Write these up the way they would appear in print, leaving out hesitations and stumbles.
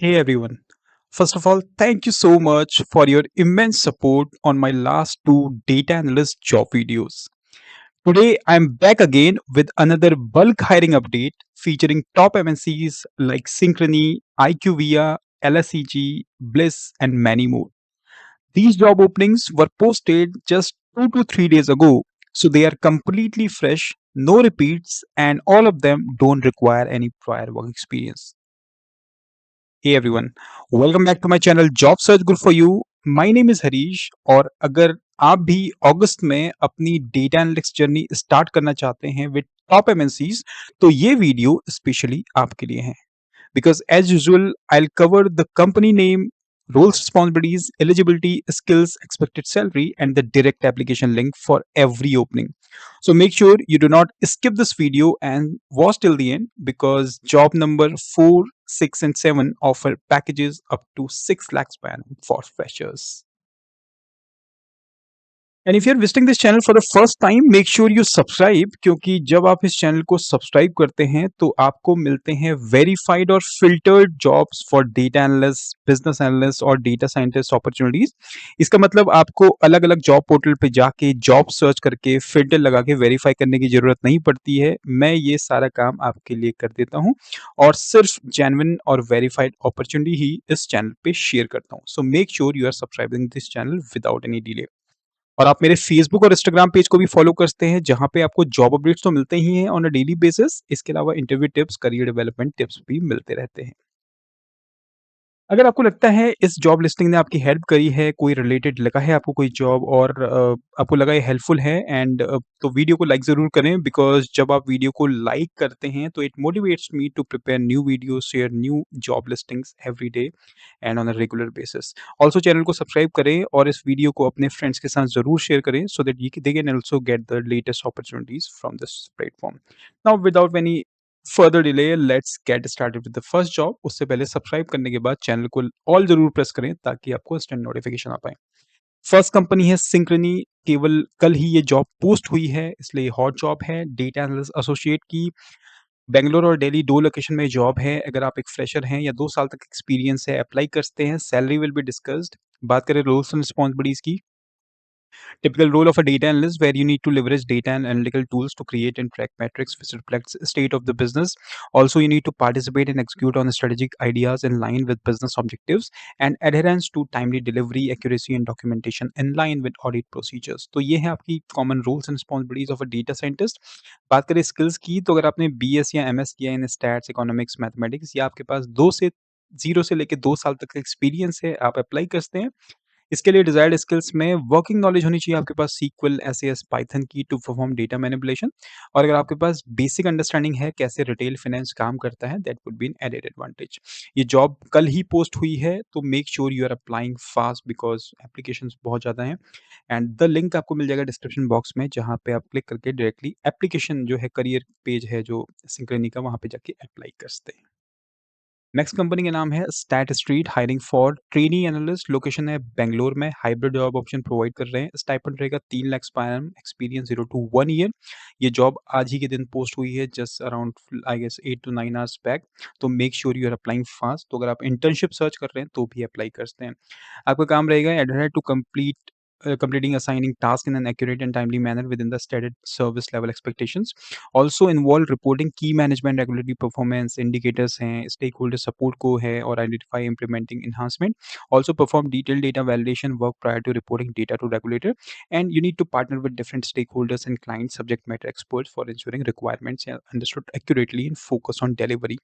Hey everyone. First of all, thank you so much for your immense support on my last two data analyst job videos. Today, I'm back again with another bulk hiring update featuring top MNCs like Synchrony, IQVIA, LSEG, Bliss, and many more. These job openings were posted just 2 to 3 days ago, so they are completely fresh, no repeats, and all of them don't require any prior work experience. Hey everyone welcome back to my channel job search good for you my name is Harish और अगर आप भी अगस्त में अपनी data analytics journey start करना चाहते हैं with top MNCs तो ये वीडियो स्पेशली आपके लिए है because as usual I'll cover the company name, roles, responsibilities, eligibility, skills, expected salary, and the direct application link for every opening. So make sure you do not skip this video and watch till the end because job number 4, 6, and 7 offer packages up to 6 lakhs per annum for freshers. And if you are visiting this channel for the first time make sure you subscribe क्योंकि जब आप इस channel को subscribe करते हैं तो आपको मिलते हैं वेरीफाइड और filtered jobs for data analyst business analyst और डेटा साइंटिस्ट अपॉर्चुनिटीज। इसका मतलब आपको अलग अलग जॉब पोर्टल पे जाके जॉब सर्च करके फिल्टर लगा के वेरीफाई करने की जरूरत नहीं पड़ती है। मैं ये सारा काम आपके लिए कर देता हूँ और सिर्फ जेन्युइन और वेरीफाइड अपॉर्चुनिटी ही इस चैनल पे शेयर करता हूँ। So make sure you are subscribing this channel without any delay. और आप मेरे फेसबुक और इंस्टाग्राम पेज को भी फॉलो करते हैं जहां पे आपको जॉब अपडेट्स तो मिलते ही हैं ऑन अ डेली बेसिस। इसके अलावा interview tips, career development tips भी मिलते रहते हैं। अगर आपको लगता है इस जॉब लिस्टिंग ने आपकी हेल्प करी है, कोई रिलेटेड लगा है आपको कोई जॉब और आपको लगा ये हेल्पफुल है एंड तो वीडियो को लाइक ज़रूर करें बिकॉज़ जब आप वीडियो को लाइक करते हैं तो it motivates me to prepare new videos, share new job listings every day and on a regular basis. Also channel को सब्सक्राइब करें और इस वीडियो को अपने फ्रेंड्स के साथ ज़रूर शेयर करें सो दैट ये they can also get the latest opportunities from this platform. Now without any further delay let's get started with the first job. उससे पहले सब्सक्राइब करने के बाद चैनल को ऑल जरूर प्रेस करें ताकि आपको इंस्टेंट नोटिफिकेशन आ पाए। फर्स्ट कंपनी है सिंक्रोनी। केवल कल ही ये जॉब पोस्ट हुई है इसलिए हॉट जॉब है डेटा एनालिस्ट एसोसिएट की। बेंगलोर और दिल्ली दो लोकेशन में जॉब है। अगर आप एक फ्रेशर हैं या 2 साल तक एक्सपीरियंस है अप्लाई करते हैं। Salary will be discussed. बात करें रोल्स एंड रिस्पॉन्सिबिलिटीज की। Typical role of a data analyst where you need to leverage data and analytical tools to create and track metrics which reflects state of the business. Also, you need to participate and execute on strategic ideas in line with business objectives and adherence to timely delivery, accuracy and documentation in line with audit procedures. तो ये है आपकी common roles and responsibilities of a data scientist. बात करें skills की तो अगर आपने BS या MS किया इन stats, economics, mathematics या आपके पास 0 से लेके 2 साल तक का एक्सपीरियंस है आप अप्लाई करते हैं। इसके लिए डिजायर्ड स्किल्स में वर्किंग नॉलेज होनी चाहिए आपके पास सीक्वल, एसएएस, पाइथन की टू परफॉर्म डेटा मैनिपुलेशन। और अगर आपके पास बेसिक अंडरस्टैंडिंग है कैसे रिटेल फाइनेंस काम करता है that would be an added advantage. ये जॉब कल ही पोस्ट हुई है तो make sure you are applying fast because applications बहुत ज़्यादा हैं एंड द लिंक आपको मिल जाएगा डिस्क्रिप्शन बॉक्स में जहाँ पे आप क्लिक करके डायरेक्टली एप्लीकेशन जो है करियर पेज है जो सिंक्रोनी का वहाँ पे जाके अप्लाई कर सकते हैं। नेक्स्ट कंपनी का नाम है State Street hiring for trainee analyst. Location है बेंगलोर में। हाइब्रिड जॉब ऑप्शन प्रोवाइड कर रहे हैं। स्टाइपेंड रहेगा 3 लाख पर एनम। Experience 0 to 1 year. ये जॉब आज ही के दिन पोस्ट हुई है just around I guess 8 to 9 hours back. तो make sure you are applying fast. तो अगर आप इंटर्नशिप सर्च कर रहे हैं तो भी अप्लाई कर सकते हैं। आपका काम रहेगा adhere to complete completing assigning tasks in an accurate and timely manner within the stated service level expectations. Also involve reporting key management regulatory performance indicators हैं, stakeholder support को है और identify implementing enhancement. Also perform detailed data validation work prior to reporting data to regulator. And you need to partner with different stakeholders and client subject matter experts for ensuring requirements are understood accurately and focus on delivery.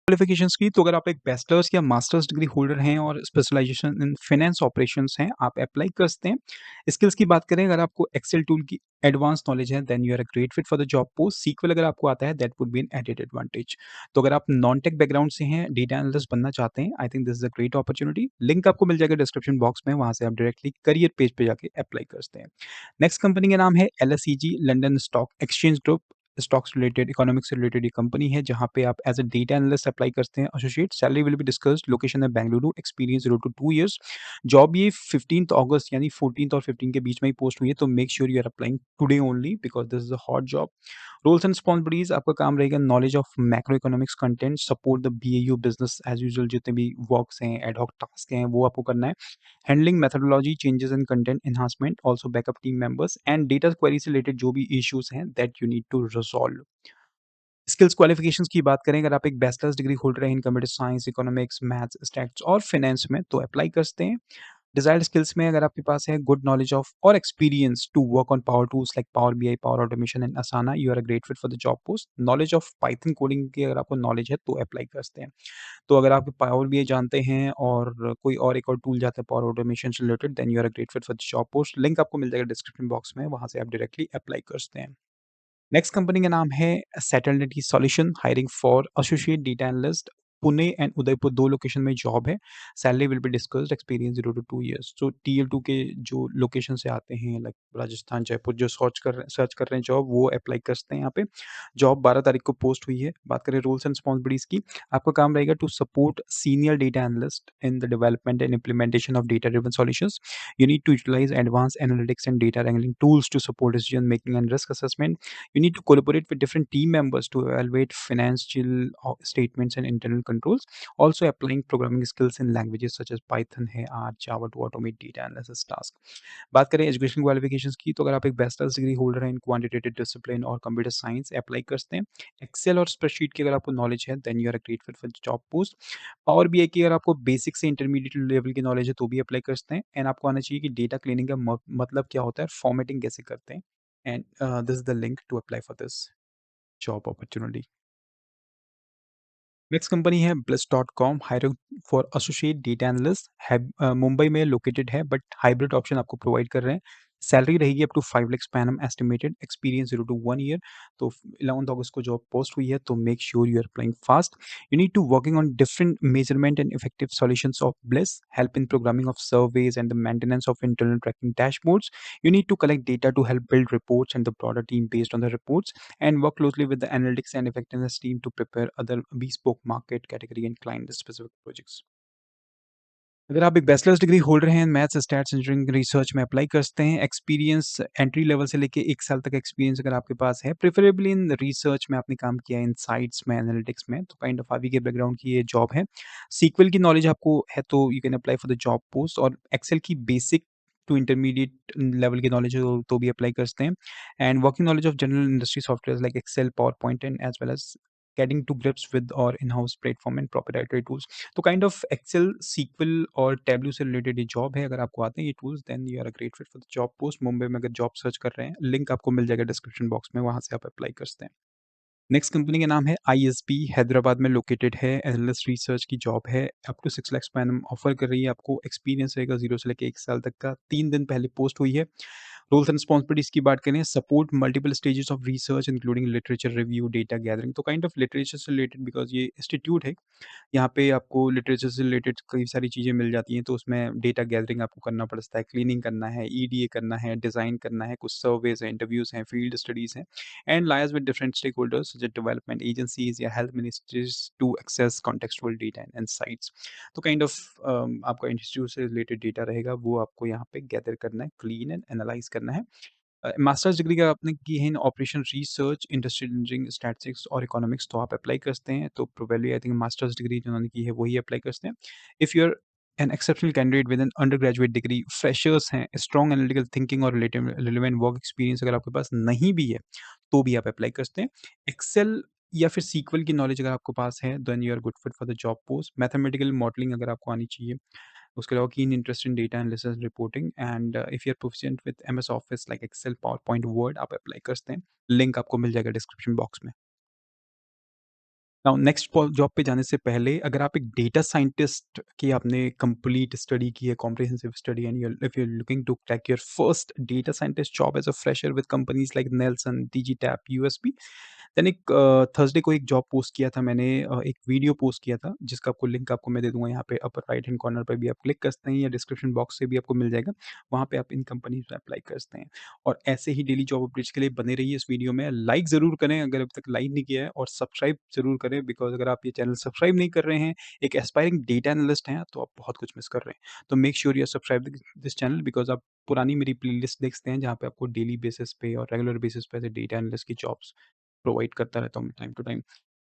Qualifications की तो अगर आप एक bachelors या masters degree holder हैं और specialisation in finance operations हैं आप अप्लाई कर सकते हैं। स्किल्स की बात करें अगर आपको एक्सेल टूल की एडवांस नॉलेज है then you are a great fit for the job post. SQL अगर आपको आता है that would be an added advantage. तो अगर आप नॉन टेक बैकग्राउंड से हैं डेटा एनालिस्ट बनना चाहते हैं I think this is a great opportunity. Link आपको मिल जाएगा डिस्क्रिप्शन बॉक्स में वहां से आप डायरेक्टली करियर पेज पे जाके अप्लाई कर सकते हैं। नेक्स्ट कंपनी का नाम है LSEG London stock exchange group. Stocks related, economics से रिलेटेड ये कंपनी है जहाँ पे आप as a data analyst apply करते हैं associate, salary will be discussed, location है Bengaluru, experience 0 to 2 years. Job ये 15th अगस्त यानी 14th और 15 के बीच में ही पोस्ट हुई है, तो make sure you are applying today only because this is a hot job. Roles and responsibilities आपका काम रहेगा knowledge of macro economics content, support the BAU business as usual जितने भी वर्क्स हैं, एड हॉक टास्क हैं, वो आपको करना है। Handling methodology changes in content enhancement, also backup team members and data query से रिलेटेड जो भी इश्यूज़ हैं that you need to resolve. Skills qualifications की बात करें, अगर आप एक बैचलर्स डिग्री होल्डर हैं इन computer science, economics, maths, stats और फाइनेंस में तो अप्लाई कर सकते हैं। डिजायर्ड स्किल्स में अगर आपके पास है गुड नॉलेज ऑफ और experience to work on power tools like Power BI, Power Automation and Asana, you are a great fit for the job post. Knowledge of Python coding की अगर आपको knowledge है तो अप्लाई कर सकते हैं। तो अगर आप पावर बीआई जानते हैं और कोई और एक और टूल जानते हैं पावर ऑटोमेशन से related, then you are a great fit for the job post. Link आपको मिल जाएगा डिस्क्रिप्शन बॉक्स में, वहां से आप डायरेक्टली अप्लाई कर सकते हैं। नेक्स्ट कंपनी का नाम है सेटलनिटी solution, hiring for associate data analyst. Pune and Udaipur 2 location में जॉब है। Salary will be discussed, experience 0 to 2 years. तो टीएल 2 के जो लोकेशन से आते हैं लाइक राजस्थान, जयपुर, जो सर्च कर रहे हैं जॉब, वो अप्लाई कर सकते हैं यहाँ पे। जॉब 12 तारीख को पोस्ट हुई है। बात करें रूल्स एंड रिस्पॉन्सिबिलिटीज़ की, आपका काम रहेगा to support senior data analyst in the development and implementation of data driven solutions. You need to utilize advanced analytics and data wrangling tools to support decision making and risk assessment. You need to collaborate with different team members to evaluate financial statements and internal controls. Also, applying programming skills in languages such as Python है, R, Java to automate data analysis task. बात करें education qualifications की, तो अगर आप एक bachelors degree holder हैं इन quantitative discipline और कंप्यूटर साइंस, अप्लाई कर सकते हैं। एक्सेल और स्प्रेडशीट की अगर आपको नॉलेज है, then you are a great fit for job post. Power BI की अगर आपको बेसिक से इंटरमीडिएट लेवल की नॉलेज है तो भी अप्लाई कर सकते हैं। एंड आपको आना चाहिए कि डेटा क्लीनिंग का मतलब क्या होता है, फॉर्मेटिंग कैसे करते हैं। And this is the link to apply for this job opportunity. Next company है bliss dot com, hiring for associate data analyst है। मुंबई में लोकेटेड है बट हाइब्रिड ऑप्शन आपको प्रोवाइड कर रहे हैं। सैलरी रहेगी up to 5 lakh per annum estimated, experience 0 to 1 year. तो 11 अगस्त को जॉब पोस्ट हुई है, तो make sure you are applying fast. You need to working on different measurement and effective solutions of bliss, help in programming of surveys and the maintenance of internal tracking dashboards. You need to collect data to help build reports and the broader team based on the reports, and work closely with the analytics and effectiveness team to prepare other bespoke market category and client specific projects. अगर आप एक bachelors degree holder हैं maths, stats, engineering, research में apply कर सकते हैं। Experience entry level से लेके 1 साल तक एक्सपीरियंस अगर आपके पास है, प्रेफरेबली इन रिसर्च में आपने काम किया है, इनसाइट्स में, एनालिटिक्स में, तो काइंड ऑफ आप ही के बैकग्राउंड की ये जॉब है। सीक्वल की नॉलेज आपको है तो you can apply for the job post, और एक्सेल की बेसिक टू इंटरमीडिएट लेवल की नॉलेज हो तो भी अप्लाई कर सकते हैं। And working knowledge of general industry software like Excel, PowerPoint and as well as getting to grips with or in-house platform and proprietary tools. तो kind of Excel, SQL और Tableau से related ये job है। अगर आपको आते हैं ये tools, then you are a great fit for the job post. Mumbai में अगर जॉब सर्च कर रहे हैं, लिंक आपको मिल जाएगा डिस्क्रिप्शन बॉक्स में, वहाँ से आप अप्लाई कर सकते हैं। नेक्स्ट कंपनी का नाम है आईएसबी, हैदराबाद में लोकेटेड है। एनालिस्ट रिसर्च की जॉब है, up to 6 lakh per annum offer कर रही है आपको। एक्सपीरियंस रहेगा 0 से लेकर 1 साल तक का। 3 दिन पहले पोस्ट हुई है। रोल्स एंड रिस्पॉन्सिबिलिटीज की बात करें, support multiple stages of research including literature review, data gathering. तो काइंड ऑफ लिटरेचर से रिलेटेड, बिकॉज ये इंस्टीट्यूट है, यहाँ पे आपको लिटरेचर से रिलेटेड कई सारी चीज़ें मिल जाती हैं, तो उसमें डेटा गैदरिंग आपको करना पड़ता है, क्लीनिंग करना है, ईडीए करना है, डिज़ाइन करना है, कुछ सर्वेज हैं, इंटरव्यूज़ हैं, फील्ड स्टडीज़ हैं, and liaise with different stakeholders such as development agencies या health ministries to access contextual data and insights. तो काइंड ऑफ आपका इंस्टीट्यूट से रिलेटेड डेटा रहेगा, वो आपको यहाँ पे गैदर करना है, क्लीन एंड एनालाइज करना है। मास्टर्स डिग्री अगर आपने की है in operation research, industrial engineering, statistics और इकोनॉमिक्स, तो आप अप्लाई कर सकते हैं। तो probably I think masters degree जिन्होंने की है वही अप्लाई कर सकते हैं। If you are an exceptional candidate with an undergraduate degree, freshers हैं, स्ट्रॉन्ग एनालिटिकल थिंकिंग और रिलेवेंट वर्क एक्सपीरियंस अगर आपके पास नहीं भी है, तो भी आप अप्लाई कर सकते हैं। एक्सेल या फिर सीक्वल की नॉलेज अगर आपके पास है, then you are good fit for the job post. Mathematical modelling अगर आपको आनी चाहिए, उसके अलावा keen interest in data analysis reporting, and if you are proficient with MS Office like Excel, PowerPoint, Word, आप अप्लाई कर सकते हैं। लिंक आपको मिल जाएगा डिस्क्रिप्शन बॉक्स में। नाउ नेक्स्ट जॉब पे जाने से पहले, अगर आप एक डेटा साइंटिस्ट की आपने कंप्लीट स्टडी की है, comprehensive study, and if you are looking to crack your first data scientist job as a fresher with companies like Nielsen, DG tap, USP, then एक थर्सडे को एक जॉब पोस्ट किया था मैंने, एक वीडियो पोस्ट किया था जिसका आपको लिंक आपको मैं दे दूँगा यहाँ पे अपर राइट हैंड कॉर्नर पे भी आप क्लिक कर सकते हैं या डिस्क्रिप्शन बॉक्स से भी आपको मिल जाएगा। वहाँ पे आप इन कंपनीज़ में अप्लाई कर सकते हैं। और ऐसे ही डेली जॉब अपडेट्स के लिए बने रहिए इस वीडियो में। लाइक ज़रूर करें अगर अभी तक लाइक नहीं किया है और सब्सक्राइब ज़रूर करें बिकॉज़ अगर आप ये चैनल सब्सक्राइब नहीं कर रहे हैं, एक एस्पायरिंग डेटा एनालिस्ट हैं, तो आप बहुत कुछ मिस कर रहे हैं। तो make sure you are subscribe this channel because आप पुरानी मेरी प्लेलिस्ट देख सकते हैं जहाँ पे आपको डेली बेसिस पे और रेगुलर बेसिस पे ऐसे डेटा एनालिस्ट की जॉब्स प्रोवाइड करता रहता हूँ time to time.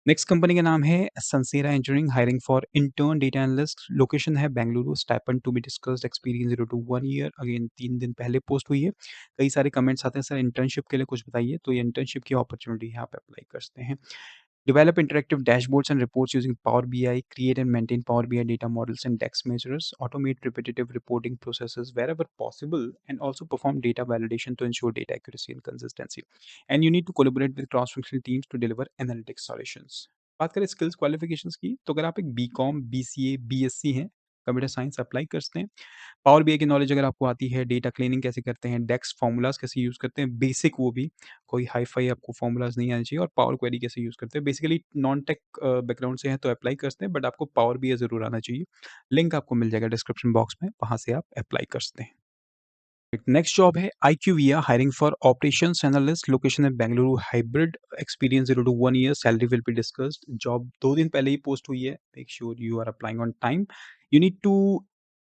Next company का नाम है Sansera engineering hiring for intern data analyst. Location है Bengaluru. Stipend to be discussed. Experience 0 to 1 year. Again 3 दिन पहले पोस्ट हुई है। कई सारे कमेंट्स आते हैं सर इंटर्नशिप के लिए कुछ बताइए, तो ये इंटर्नशिप की अपॉर्चुनिटी है, आप अप्लाई कर सकते हैं। Develop interactive dashboards and reports using Power BI. Create and maintain Power BI data models and DEX measures. Automate repetitive reporting processes wherever possible, and also perform data validation to ensure data accuracy and consistency. And you need to collaborate with cross-functional teams to deliver analytics solutions. बात करें skills qualifications की, तो अगर आप एक BCom, BCA, BSc हैं, computer science apply कर सकते हैं। पावर बीआई की नॉलेज अगर आपको आती है, डेटा क्लीनिंग कैसे करते हैं, डेक्स फ़ॉर्मूलाज़ कैसे यूज़ करते हैं, बेसिक वो भी, कोई हाई-फाई आपको फ़ॉर्मूलाज़ नहीं आने चाहिए और पावर क्वेरी कैसे यूज़ करते हैं। बेसिकली नॉन टेक बैकग्राउंड से हैं तो अप्लाई कर सकते हैं, बट आपको पावर बीआई ज़रूर आना चाहिए। लिंक आपको मिल जाएगा डिस्क्रिप्शन बॉक्स में, वहाँ से आप अप्लाई कर सकते हैं। नेक्स्ट जॉब है IQVIA hiring for operations analyst. Location है Bengaluru. Hybrid. Experience 0 to 1 year. Salary will be discussed. Job 2 दिन पहले ही पोस्ट हुई है। Make sure you are applying on time. You need to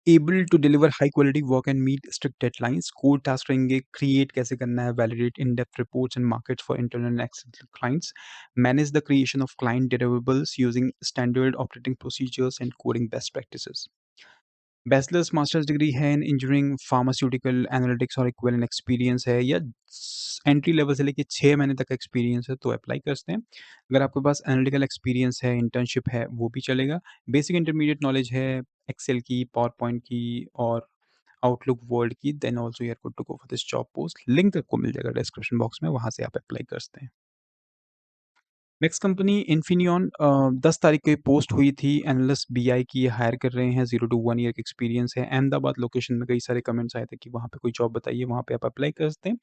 able to deliver high quality work and meet strict deadlines. Core task रहेंगे, create कैसे करना है, validate in depth reports and markets for internal and external clients. Manage the creation of client deliverables using standard operating procedures and coding best practices. Bachelors masters degree है इन engineering, pharmaceutical, analytics और equivalent experience है या entry level से लेके 6 महीने तक का experience है तो अप्लाई कर सकते हैं। अगर आपके पास एनालिटिकल एक्सपीरियंस है, इंटर्नशिप है, वो भी चलेगा। बेसिक इंटरमीडिएट नॉलेज है एक्सेल की, पावर पॉइंट की और आउटलुक वर्ड की, then also you are good to go for this job post. Link आपको मिल जाएगा डिस्क्रिप्शन बॉक्स में, वहाँ से आप अप्लाई कर सकते हैं। नेक्स्ट कंपनी इन्फिनियॉन, 10 तारीख को ये पोस्ट हुई थी। एनालिस्ट बीआई की ये हायर कर रहे हैं। 0 टू 1 ईयर का एक्सपीरियंस है। अहमदाबाद लोकेशन में कई सारे कमेंट्स आए थे कि वहाँ पे कोई जॉब बताइए, वहाँ पे आप अप्लाई कर सकते हैं।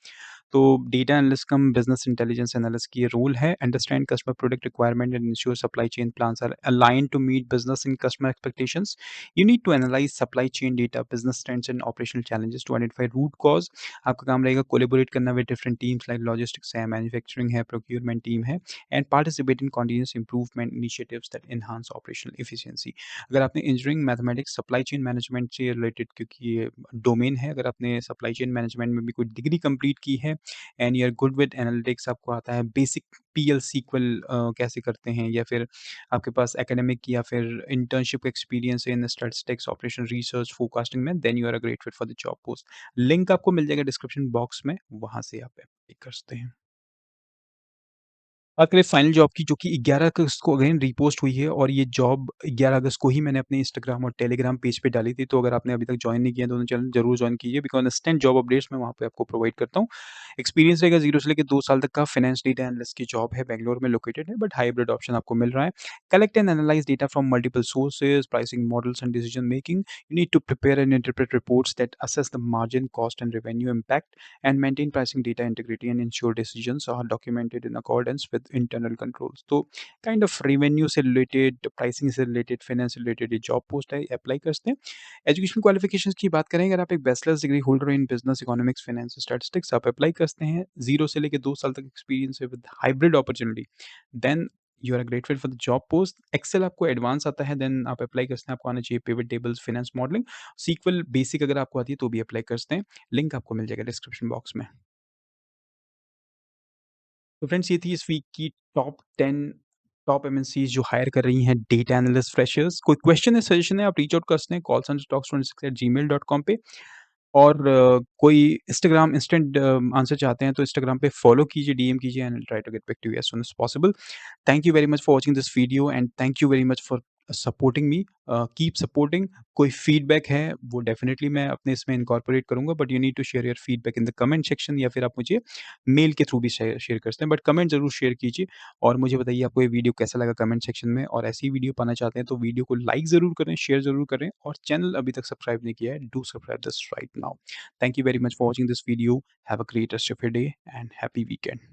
तो data analyst cum business intelligence analyst की ये रोल है। Understand customer product requirement and ensure supply chain plans are aligned to meet business and customer expectations. You need to analyse supply chain data, business trends and operational challenges to identify root cause. आपका काम रहेगा collaborate करना with different teams like logistics है, manufacturing है, procurement team है, and participate in continuous improvement initiatives that enhance operational efficiency। अगर आपने engineering, mathematics, supply chain management से रिलेटेड क्योंकि ये डोमेन है, अगर आपने सप्लाई चेन मैनेजमेंट में भी कोई डिग्री कंप्लीट की है and you are good with analytics, आपको आता है बेसिक पीएल सीक्वल कैसे करते हैं, या फिर आपके पास एकेडमिक या फिर internship experience in statistics, operation research, forecasting में, then you are a great fit for the job post. Link आपको मिल जाएगा डिस्क्रिप्शन बॉक्स में, वहाँ से आप अप्लाई कर सकते हैं। बात करें फाइनल जॉब की जो कि 11 अगस्त को अगेन रीपोस्ट हुई है और ये जॉब 11 अगस्त को ही मैंने अपने इंस्टाग्राम और टेलीग्राम पेज पे डाली थी। तो अगर आपने अभी तक जॉइन नहीं किया है दोनों चैनल ज़रूर जॉइन कीजिए बिकॉज़ इंस्टेंट जॉब अपडेट्स मैं वहाँ पे आपको प्रोवाइड करता हूँ। एक्सपीरियंस रहेगा 0 से लेके 2 साल तक का। फाइनेंस डेटा एनालिस्ट की जॉब है, बैंगलोर में लोकेटेड है बट हाइब्रिड ऑप्शन आपको मिल रहा है। Collect and analyse data from multiple sources, pricing models and decision making. You need to prepare and interpret reports that assess the margin, cost and revenue impact and maintain pricing data integrity and ensure decisions are documented in accordance with internal controls। तो kind of revenue से related, pricing से related, finance से related ये job post है, apply कर सकते हैं। Education qualifications की बात करें, अगर आप एक bachelors degree holder in business, economics, finance, statistics, आप अप्लाई कर सकते हैं। 0 से लेके 2 साल तक एक्सपीरियंस है with hybrid opportunity, then you are a great fit for the job post. Excel आपको एडवांस आता है, देन आप अप्लाई कर सकते हैं। आपको आना चाहिए pivot tables, finance modelling, SQL basic अगर आपको आती है तो भी अप्लाई कर सकते हैं। लिंक आपको मिल जाएगा डिस्क्रिप्शन बॉक्स में। तो फ्रेंड्स ये थी इस वीक की टॉप 10 टॉप एमएनसीज़ जो हायर कर रही हैं डेटा एनालिस्ट फ्रेशर्स। कोई क्वेश्चन है, सजेशन है, आप रीच आउट कर सकते हैं callcentertalks26@gmail.com पे। और कोई इंस्टाग्राम इंस्टेंट आंसर चाहते हैं तो इंस्टाग्राम पे फॉलो कीजिए, डीएम कीजिए and I will try to get back to you as soon as possible. Thank you very much for watching this video and thank you very much for supporting me. Keep supporting. कोई feedback है वो definitely मैं अपने इसमें incorporate करूँगा, but you need to share your feedback in the comment section या फिर आप मुझे मेल के थ्रू भी शेयर शेयर कर सकते हैं, बट कमेंट ज़रूर शेयर कीजिए और मुझे बताइए आपको ये वीडियो कैसा लगा कमेंट सेक्शन में। और ऐसी वीडियो पाना चाहते हैं तो वीडियो को लाइक ज़रूर करें, शेयर ज़रूर करें और चैनल अभी तक सब्सक्राइब नहीं किया है, do subscribe this right now. Thank you very much for watching this video. Have a great rest of your day and happy weekend.